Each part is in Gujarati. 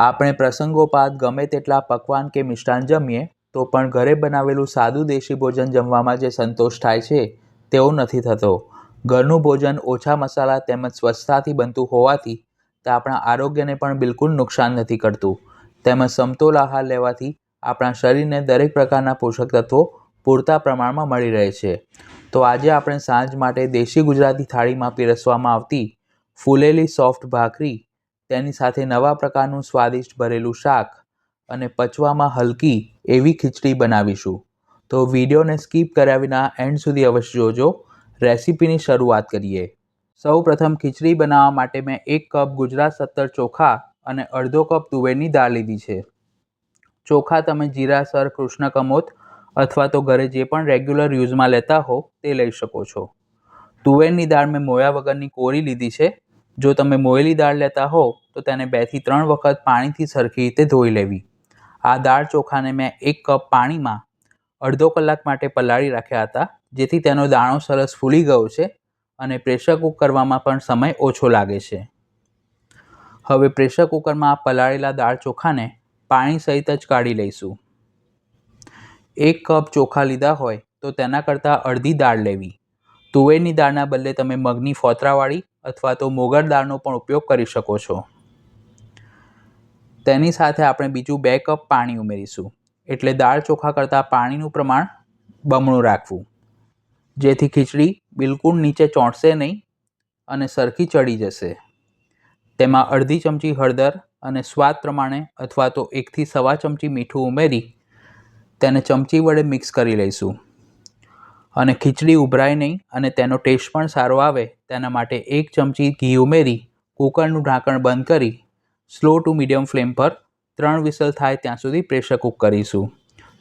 આપણે પ્રસંગોપાત ગમે તેટલા પકવાન કે મિષ્ટાન જમીએ તો પણ ઘરે બનાવેલું સાદું દેશી ભોજન જમવામાં જે સંતોષ થાય છે તેવો નથી થતો. ઘરનું ભોજન ઓછા મસાલા તેમજ સ્વચ્છતાથી બનતું હોવાથી તે આપણા આરોગ્યને પણ બિલકુલ નુકસાન નથી કરતું, તેમજ સમતોલ આહાર લેવાથી આપણા શરીરને દરેક પ્રકારના પોષક તત્વો પૂરતા પ્રમાણમાં મળી રહે છે. તો આજે આપણે સાંજ માટે દેશી ગુજરાતી થાળીમાં પીરસવામાં આવતી ફૂલેલી સોફ્ટ ભાખરી, તેની સાથે નવા પ્રકારનું સ્વાદિષ્ટ ભરેલું શાક અને પચવામાં હલકી એવી ખીચડી બનાવીશું. તો વિડીયોને સ્કીપ કર્યા વિના એન્ડ સુધી અવશ્ય જોજો. રેસીપીની શરૂઆત કરીએ. સૌ પ્રથમ ખીચડી બનાવવા માટે મેં 1 કપ ગુજરાત 70 ચોખા અને અડધો કપ તુવેરની દાળ લીધી છે. ચોખા તમે જીરાસર, કૃષ્ણકમોદ અથવા તો ઘરે જે પણ રેગ્યુલર યુઝમાં લેતા હો તે લઈ શકો છો. તુવેરની દાળ મેં મોયા વગરની કોરી લીધી છે. જો તમે મોયેલી દાળ લેતા હો તો તેને 2 થી 3 વખત પાણીથી સરખી રીતે ધોઈ લેવી. આ દાળ ચોખાને મેં 1 કપ પાણીમાં અડધો કલાક માટે પલાળી રાખ્યા હતા, જેથી તેનો દાણો સરસ ફૂલી ગયો છે અને પ્રેશર કૂક કરવામાં પણ સમય ઓછો લાગે છે. હવે પ્રેશર કુકરમાં પલાળેલા દાળ ચોખાને પાણી સહિત જ કાઢી લઈશું. 1 કપ ચોખા લીધા હોય તો તેના કરતાં અડધી દાળ લેવી. તુવેરની દાળના બદલે તમે મગની ફોતરાવાળી અથવા તો મોગર દાળનો પણ ઉપયોગ કરી શકો છો. તેની સાથે આપણે બીજું 2 કપ પાણી ઉમેરીશું, એટલે દાળ ચોખા કરતાં પાણીનું પ્રમાણ બમણું રાખવું, જેથી ખીચડી બિલકુલ નીચે ચોંટશે નહીં અને સરખી ચડી જશે. તેમાં અડધી ચમચી હળદર અને સ્વાદ પ્રમાણે અથવા તો 1 થી સવા ચમચી મીઠું ઉમેરી તેને ચમચી વડે મિક્સ કરી લઈશું. અને ખીચડી ઉભરાય નહીં અને તેનો ટેસ્ટ પણ સારો આવે તેના માટે 1 ચમચી ઘી ઉમેરી કુકરનું ઢાંકણ બંધ કરી સ્લો ટુ મીડિયમ ફ્લેમ પર 3 વિસલ થાય ત્યાં સુધી પ્રેશર કૂક કરીશું.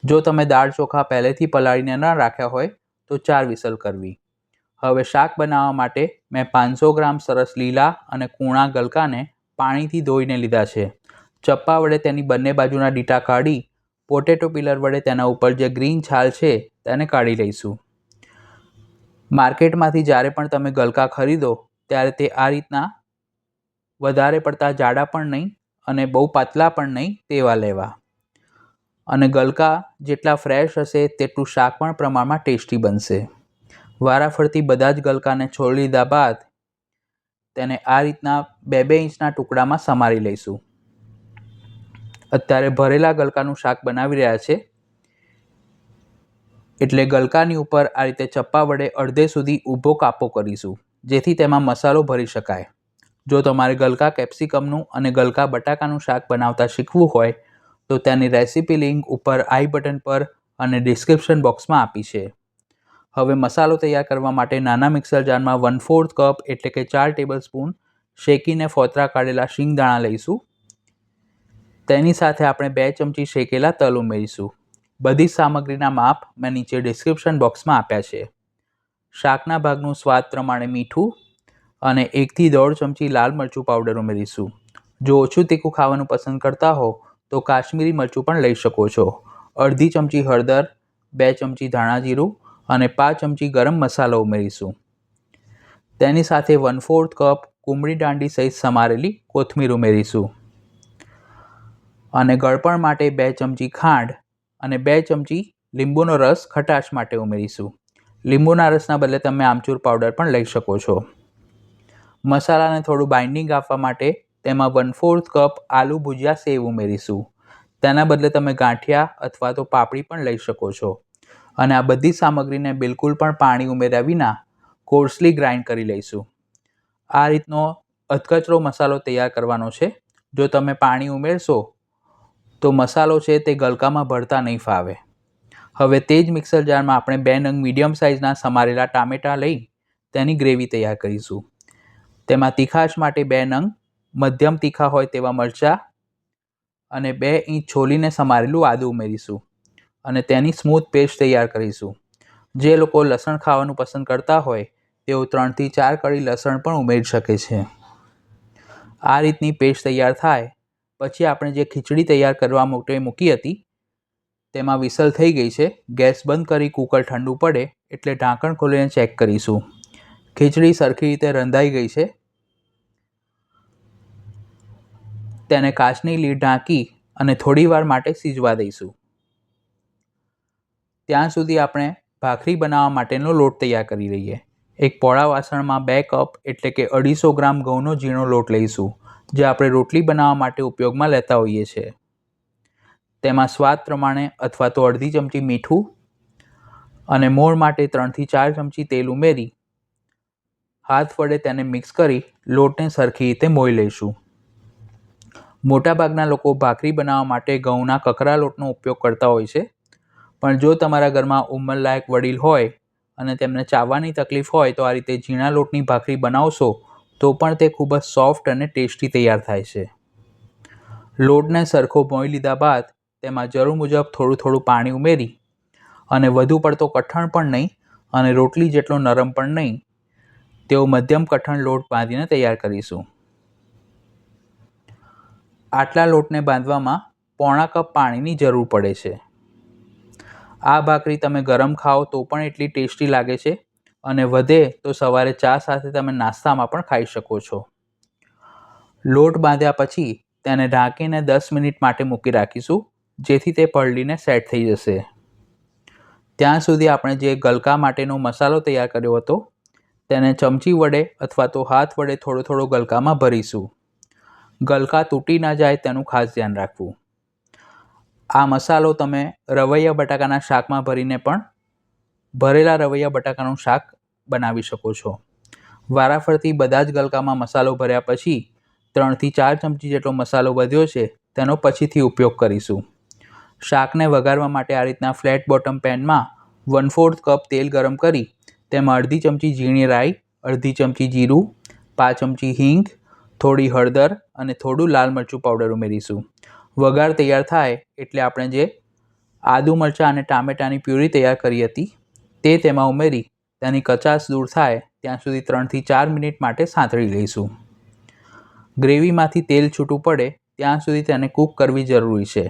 જો તમે દાળ ચોખા પહેલેથી પલાળીને ન રાખ્યા હોય તો 4 વિસલ કરવી. હવે શાક બનાવવા માટે મેં 500 ગ્રામ સરસ લીલા અને કૂણા ગલકાને પાણીથી ધોઈને લીધા છે. ચપ્પા વડે તેની બંને બાજુના ડીટા કાઢી પોટેટો પીલર વડે તેના ઉપર જે ગ્રીન છાલ છે તેને કાઢી લઈશું. માર્કેટમાંથી જ્યારે પણ તમે ગલકા ખરીદો ત્યારે તે આ રીતના વધારે પડતા જાડા પણ નહીં અને બહુ પાતળા પણ નહીં તેવા લેવા. અને ગલકા જેટલા ફ્રેશ હશે તેટલું શાક પણ પ્રમાણમાં ટેસ્ટી બનશે. વારાફરતી બધા જ ગલકાને છોડી લીધા બાદ તેને આ રીતના 2-2 ઇંચના ટુકડામાં સમારી લઈશું. અત્યારે ભરેલા ગલકાનું શાક બનાવી રહ્યા છે, એટલે ગલકાની ઉપર આ રીતે ચપ્પા વડે અડધે સુધી ઊભો કાપો કરીશું, જેથી તેમાં મસાલો ભરી શકાય. જો તમારે ગલકા કેપ્સિકમનું અને ગલકા બટાકાનું શાક બનાવતા શીખવું હોય તો તેની રેસીપી લિંક ઉપર આઈ બટન પર અને ડિસ્ક્રિપ્શન બોક્સમાં આપી છે. હવે મસાલો તૈયાર કરવા માટે નાના મિક્સર જારમાં 1/4 કપ એટલે કે 4 ટેબલ સ્પૂન શેકીને ફોતરા કાઢેલા શિંગદાણા લઈશું. તેની સાથે આપણે 2 ચમચી શેકેલા તલ ઉમેરીશું. બધી સામગ્રીના માપ મેં નીચે ડિસ્ક્રિપ્શન બોક્સમાં આપ્યા છે. શાકના ભાગનું સ્વાદ પ્રમાણે મીઠું અને 1 થી 1.5 ચમચી લાલ મરચું પાવડર ઉમેરીશું. જો ઓછું તીખું ખાવાનું પસંદ કરતા હો તો કાશ્મીરી મરચું પણ લઈ શકો છો. અડધી ચમચી હળદર, 2 ચમચી ધાણા જીરું અને 5 ચમચી ગરમ મસાલો ઉમેરીશું. તેની સાથે 1/4 કપ કુમળી દાંડી સહિત સમારેલી કોથમીર ઉમેરીશું. અને ગળપણ માટે 2 ચમચી ખાંડ અને 2 ચમચી લીંબુનો રસ ખટાશ માટે ઉમેરીશું. લીંબુના રસના બદલે તમે આમચૂર પાવડર પણ લઈ શકો છો. મસાલાને થોડું બાઇન્ડિંગ આપવા માટે તેમાં 1/4 કપ આલુ ભુજિયા સેવ ઉમેરીશું. તેના બદલે તમે ગાંઠિયા અથવા તો પાપડી પણ લઈ શકો છો. અને આ બધી સામગ્રીને બિલકુલ પણ પાણી ઉમેર્યા વિના કોર્સલી ગ્રાઇન્ડ કરી લઈશું. આ રીતનો અધકચરો મસાલો તૈયાર કરવાનો છે. જો તમે પાણી ઉમેરશો તો મસાલો છે તે ગલકામાં ભરતા નહીં ફાવે. હવે તે જ મિક્સર જારમાં આપણે 2 નંગ મીડિયમ સાઇઝના સમારેલા ટામેટાં લઈ તેની ગ્રેવી તૈયાર કરીશું. તેમાં તીખાશ માટે 2 નંગ મધ્યમ તીખા હોય તેવા મરચાં અને 2 ઇંચ છોલીને સમારેલું આદું ઉમેરીશું અને તેની સ્મૂથ પેસ્ટ તૈયાર કરીશું. જે લોકો લસણ ખાવાનું પસંદ કરતા હોય તેઓ 3 થી 4 કળી લસણ પણ ઉમેરી શકે છે. આ રીતની પેસ્ટ તૈયાર થાય પછી આપણે જે ખીચડી તૈયાર કરવા માટે મૂકી હતી તેમાં વિસલ થઈ ગઈ છે. ગેસ બંધ કરી કુકર ઠંડુ પડે એટલે ઢાંકણ ખોલીને ચેક કરીશું. ખીચડી સરખી રીતે રંધાઈ ગઈ છે. તેને કાચની લીડ ઢાંકી અને થોડીવાર માટે સિજવા દઈશું. ત્યાં સુધી આપણે ભાખરી બનાવવા માટેનો લોટ તૈયાર કરી લઈએ. એક પોળા વાસણમાં 2 કપ એટલે કે 250 ગ્રામ ઘઉંનો ઝીણો લોટ લઈશું, જે આપણે રોટલી બનાવવા માટે ઉપયોગમાં લેતા હોઈએ છીએ. તેમાં સ્વાદ પ્રમાણે અથવા તો અડધી ચમચી મીઠું અને મોણ માટે 3 થી 4 ચમચી તેલ ઉમેરી હાથ વડે તેને મિક્સ કરી લોટને સરખી રીતે મોઈ લઈશું. મોટાભાગના લોકો ભાખરી બનાવવા માટે ઘઉંના કકરા લોટનો ઉપયોગ કરતા હોય છે, પણ જો તમારા ઘરમાં ઉંમરલાયક વડીલ હોય અને તેમને ચાવવાની તકલીફ હોય તો આ રીતે ઝીણા લોટની ભાખરી બનાવશો તો પણ તે ખૂબ જ સોફ્ટ અને ટેસ્ટી તૈયાર થાય છે. લોટને સરખો મોઈ લીધા બાદ તેમાં જરૂર મુજબ થોડું થોડું પાણી ઉમેરી અને વધુ પડતો કઠણ પણ નહીં અને રોટલી જેટલો નરમ પણ નહીં તેવો મધ્યમ કઠણ લોટ બાંધીને તૈયાર કરીશું. આટલા લોટને બાંધવામાં પોણા કપ પાણીની જરૂર પડે છે. આ ભાખરી તમે ગરમ ખાઓ તો પણ એટલી ટેસ્ટી લાગે છે અને વધે તો સવારે ચા સાથે તમે નાસ્તામાં પણ ખાઈ શકો છો. લોટ બાંધ્યા પછી તેને ઢાંકીને 10 મિનિટ માટે મૂકી રાખીશું, જેથી તે પલળીને સેટ થઈ જશે. ત્યાં સુધી આપણે જે ગલકા માટેનો મસાલો તૈયાર કર્યો હતો તેને ચમચી વડે અથવા તો હાથ વડે થોડો થોડો ગલકામાં ભરીશું. ગલકા તૂટી ના જાય તેનું ખાસ ધ્યાન રાખવું. આ મસાલો તમે રવૈયા બટાકાના શાકમાં ભરીને પણ ભરેલા રવૈયા બટાકાનું શાક બનાવી શકો છો. વારાફરતી બધા જ ગલકામાં મસાલો ભર્યા પછી 3 થી 4 ચમચી જેટલો મસાલો વધ્યો છે તેનો પછીથી ઉપયોગ કરીશું. શાકને વઘારવા માટે આ રીતના ફ્લેટ બોટમ પેનમાં 1/4 કપ તેલ ગરમ કરી તેમાં અડધી ચમચી ઝીણી રાઈ, અડધી ચમચી જીરું, 5 ચમચી હિંગ, થોડી હળદર અને થોડું લાલ મરચું પાવડર ઉમેરીશું. વઘાર તૈયાર થાય એટલે આપણે જે આદુ મરચાં અને ટામેટાની પ્યુરી તૈયાર કરી હતી તે તેમાં ઉમેરી તેની કચાશ દૂર થાય ત્યાં સુધી 3 થી 4 મિનિટ માટે સાંતળી લઈશું. ગ્રેવીમાંથી તેલ છૂટું પડે ત્યાં સુધી તેને કૂક કરવી જરૂરી છે.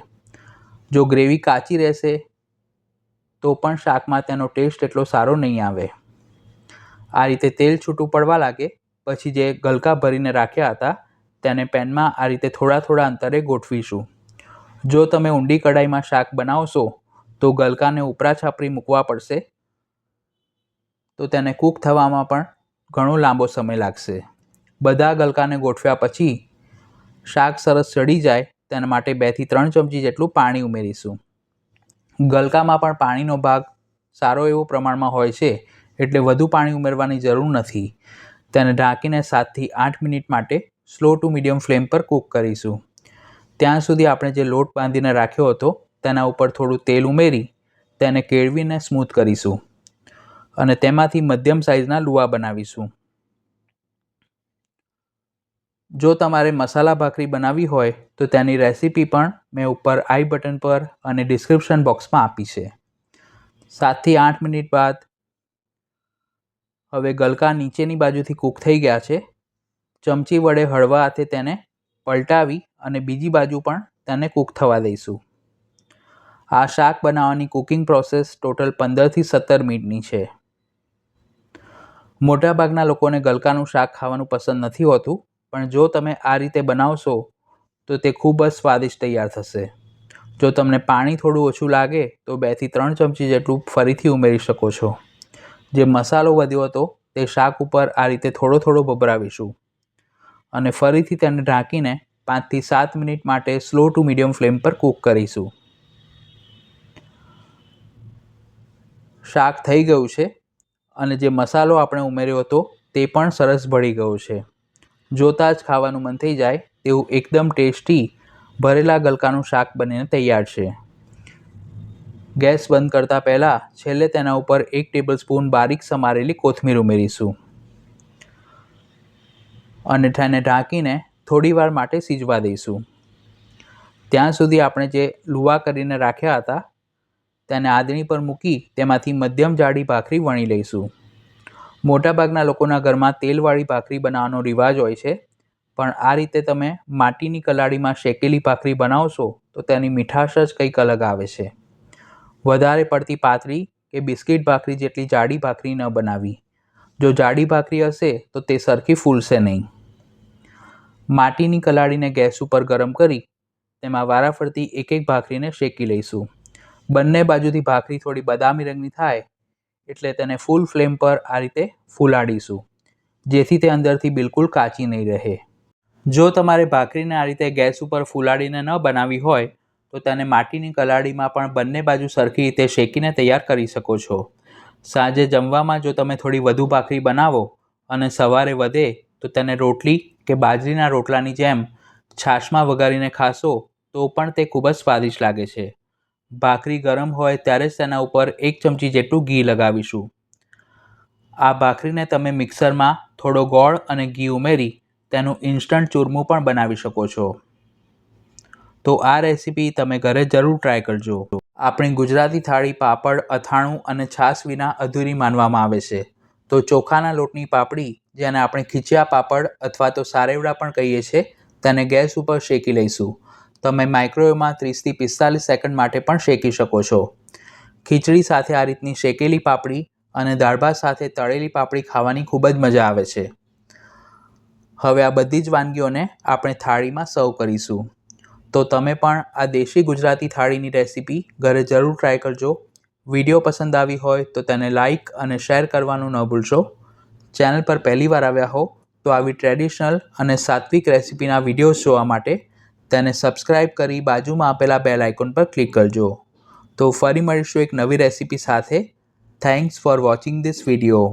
જો ગ્રેવી કાચી રહેશે તો પણ શાકમાં તેનો ટેસ્ટ એટલો સારો નહીં આવે. આ રીતે તેલ છૂટું પડવા લાગે પછી જે ગલકા ભરીને રાખ્યા હતા તેને પેનમાં આ રીતે થોડા થોડા અંતરે ગોઠવીશું. જો તમે ઊંડી કઢાઈમાં શાક બનાવશો તો ગલકાને ઉપરા છાપરી મૂકવા પડશે, તો તેને કૂક થવામાં પણ ઘણો લાંબો સમય લાગશે. બધા ગલકાને ગોઠવ્યા પછી શાક સરસ ચડી જાય તેના માટે 2 થી 3 ચમચી જેટલું પાણી ઉમેરીશું. ગલકામાં પણ પાણીનો ભાગ સારો એવો પ્રમાણમાં હોય છે એટલે વધુ પાણી ઉમેરવાની જરૂર નથી. તેને ઢાંકીને 7 થી 8 મિનિટ માટે સ્લો ટુ મીડિયમ ફ્લેમ પર કૂક કરીશું. ત્યાં સુધી આપણે જે લોટ બાંધીને રાખ્યો હતો તેના ઉપર થોડું તેલ ઉમેરી તેને કેળવીને સ્મૂથ કરીશું અને તેમાંથી મધ્યમ સાઇઝના લુવા બનાવીશું. જો તમારે મસાલા ભાખરી બનાવવી હોય તો તેની રેસીપી પણ મેં ઉપર આઈ બટન પર અને ડિસ્ક્રિપ્શન બોક્સમાં આપી છે. 7 થી 8 મિનિટ બાદ હવે ગલકા નીચેની બાજુથી કૂક થઈ ગયા છે. ચમચી વડે હળવા હાથે તેને પલટાવી અને બીજી બાજુ પણ તેને કૂક થવા દઈશું. આ શાક બનાવવાની કુકિંગ પ્રોસેસ ટોટલ 15 થી 17 મિનિટની છે. મોટાભાગના લોકોને ગલકાનું શાક ખાવાનું પસંદ નથી હોતું, પણ જો તમે આ રીતે બનાવશો તો તે ખૂબ જ સ્વાદિષ્ટ તૈયાર થશે. જો તમને પાણી થોડું ઓછું લાગે તો 2 થી 3 ચમચી જેટલું ફરીથી ઉમેરી શકો છો. જે મસાલો વધ્યો હતો તે શાક ઉપર આ રીતે થોડો થોડો ભભરાવીશું અને ફરીથી તેને ઢાંકીને 5 થી 7 મિનિટ માટે સ્લો ટુ મીડિયમ ફ્લેમ પર કૂક કરીશું. શાક થઈ ગયું છે અને જે મસાલો આપણે ઉમેર્યો હતો તે પણ સરસ ભળી ગયો છે. જોતાં જ ખાવાનું મન થઈ જાય તેવું એકદમ ટેસ્ટી ભરેલા ગલકાનું શાક બનીને તૈયાર છે. ગેસ બંધ કરતાં પહેલાં છેલ્લે તેના ઉપર 1 ટેબલસ્પૂન બારીક સમારેલી કોથમીર ઉમેરીશું અને તેને ઢાંકીને થોડીવાર માટે સિજવા દઈશું. ત્યાં સુધી આપણે જે લુવા કરીને રાખ્યા હતા તેને આદણી પર મૂકી તેમાંથી મધ્યમ જાડી ભાખરી વણી લઈશું. મોટાભાગના લોકોના ઘરમાં તેલવાળી ભાખરી બનાવવાનો રિવાજ હોય છે, પણ આ રીતે તમે માટીની કલાડીમાં શેકેલી ભાખરી બનાવશો તો તેની મીઠાશ જ કંઈક અલગ આવે છે. વધારે પડતી પાતળી કે બિસ્કિટ ભાખરી જેટલી જાડી ભાખરી ન બનાવવી. જો જાડી ભાખરી હશે તો તે સરખી ફૂલશે નહીં. માટીની કલાળીને ગેસ ઉપર ગરમ કરી તેમાં વારાફરતી એક એક ભાખરીને શેકી લઈશું. બંને બાજુથી ભાખરી થોડી બદામી રંગની થાય એટલે તેને ફૂલ ફ્લેમ પર આ રીતે ફૂલાડીશું, જેથી તે અંદરથી બિલકુલ કાચી નહીં રહે. જો તમારે ભાખરીને આ રીતે ગેસ ઉપર ફૂલાડીને ન બનાવી હોય તો તેને માટીની કલાળીમાં પણ બંને બાજુ સરખી રીતે શેકીને તૈયાર કરી શકો છો. સાંજે જમવામાં જો તમે થોડી વધુ ભાખરી બનાવો અને સવારે વધે તો તેને રોટલી કે બાજરીના રોટલાની જેમ છાશમાં વઘારીને ખાશો તો પણ તે ખૂબ જ સ્વાદિષ્ટ લાગે છે. ભાખરી ગરમ હોય ત્યારે જ તેના ઉપર 1 ચમચી જેટલું ઘી લગાવીશું. આ ભાખરીને તમે મિક્સરમાં થોડો ગોળ અને ઘી ઉમેરી તેનું ઇન્સ્ટન્ટ ચૂરમું પણ બનાવી શકો છો. તો આ રેસીપી તમે ઘરે જરૂર ટ્રાય કરજો. આપણી ગુજરાતી થાળી પાપડ, અથાણું અને છાશ વિના અધૂરી માનવામાં આવે છે. તો ચોખાના લોટની પાપડી, જેને આપણે ખીચિયા પાપડ અથવા તો સારેવડા પણ કહીએ છીએ, તેને ગેસ ઉપર શેકી લઈશું. તમે માઇક્રોવેવમાં 30 થી 45 સેકન્ડ માટે પણ શેકી શકો છો. ખીચડી સાથે આ રીતની શેકેલી પાપડી અને દાળ ભાત સાથે તળેલી પાપડી ખાવાની ખૂબ જ મજા આવે છે. હવે આ બધી જ વાનગીઓને આપણે થાળીમાં સર્વ કરીશું. તો તમે પણ આ દેશી ગુજરાતી થાળીની રેસીપી ઘરે જરૂર ટ્રાય કરજો. વિડીયો પસંદ આવી હોય તો તેને લાઇક અને શેર કરવાનું ન ભૂલશો. ચેનલ પર પહેલી વાર આવ્યા હો તો આવી ટ્રેડિશનલ અને સાત્વિક રેસીપીના વિડીયોઝ જોવા માટે તેને સબસ્ક્રાઇબ કરી બાજુમાં આપેલા બેલ આઇકોન પર ક્લિક કરજો. તો ફરી મળીશું એક નવી રેસીપી સાથે. Thanks for watching this video.